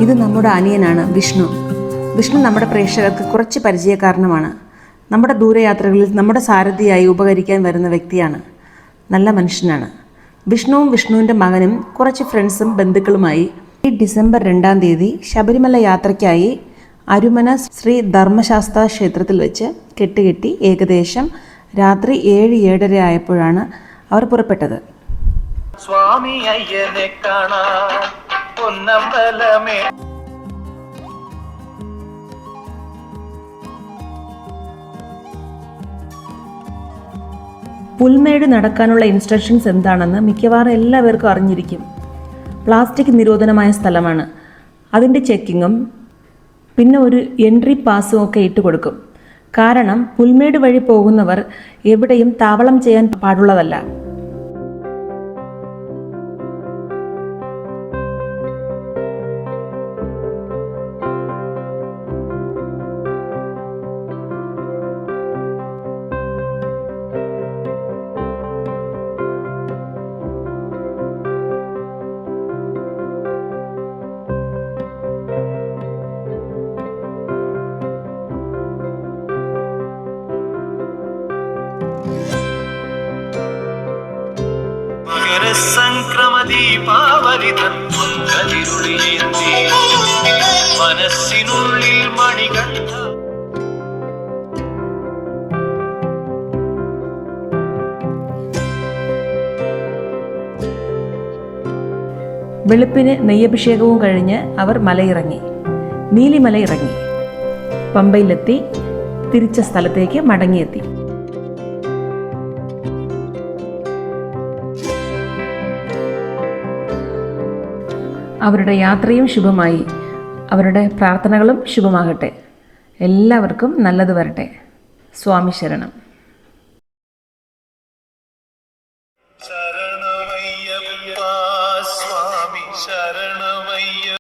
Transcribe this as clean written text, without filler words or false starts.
ഇത് നമ്മുടെ അനിയനാണ് വിഷ്ണു. വിഷ്ണു നമ്മുടെ പ്രേക്ഷകർക്ക് കുറച്ച് പരിചയക്കാരനുമാണ്. നമ്മുടെ ദൂരയാത്രകളിൽ നമ്മുടെ സാരഥിയായി ഉപകരിക്കാൻ വരുന്ന വ്യക്തിയാണ്. നല്ല മനുഷ്യനാണ്. വിഷ്ണുവും വിഷ്ണുവിൻ്റെ മകനും കുറച്ച് ഫ്രണ്ട്സും ബന്ധുക്കളുമായി ഈ ഡിസംബർ 2-ാം തീയതി ശബരിമല യാത്രയ്ക്കായി അരുമന ശ്രീ ധർമ്മശാസ്ത്ര ക്ഷേത്രത്തിൽ വെച്ച് കെട്ടുകെട്ടി ഏകദേശം രാത്രി 7-7:30 ആയപ്പോഴാണ് അവർ പുറപ്പെട്ടത്. സ്വാമി അയ്യനെ കാണാൻ പൊന്നമ്പലമേ. പുൽമേട് നടക്കാനുള്ള ഇൻസ്ട്രക്ഷൻസ് എന്താണെന്ന് മിക്കവാറും എല്ലാവർക്കും അറിഞ്ഞിരിക്കും. പ്ലാസ്റ്റിക് നിരോധനമായ സ്ഥലമാണ്. അതിൻ്റെ ചെക്കിങ്ങും പിന്നെ ഒരു എൻട്രി പാസും ഒക്കെ ഇട്ട് കൊടുക്കും. കാരണം പുൽമേട് വഴി പോകുന്നവർ എവിടെയും താവളം ചെയ്യാൻ പാടുള്ളതല്ല. മനസ്സിനുള്ളിൽ മണികണ്ഠ വെളുപ്പിന് നെയ്യഭിഷേകവും കഴിഞ്ഞ് അവർ മലയിറങ്ങി. നീലിമല ഇറങ്ങി പമ്പയിലെത്തി തിരിച്ച സ്ഥലത്തേക്ക് മടങ്ങിയെത്തി. അവരുടെ യാത്രയും ശുഭമായി. അവരുടെ പ്രാർത്ഥനകളും ശുഭമാകട്ടെ. എല്ലാവർക്കും നല്ലത് വരട്ടെ. സ്വാമി ശരണം.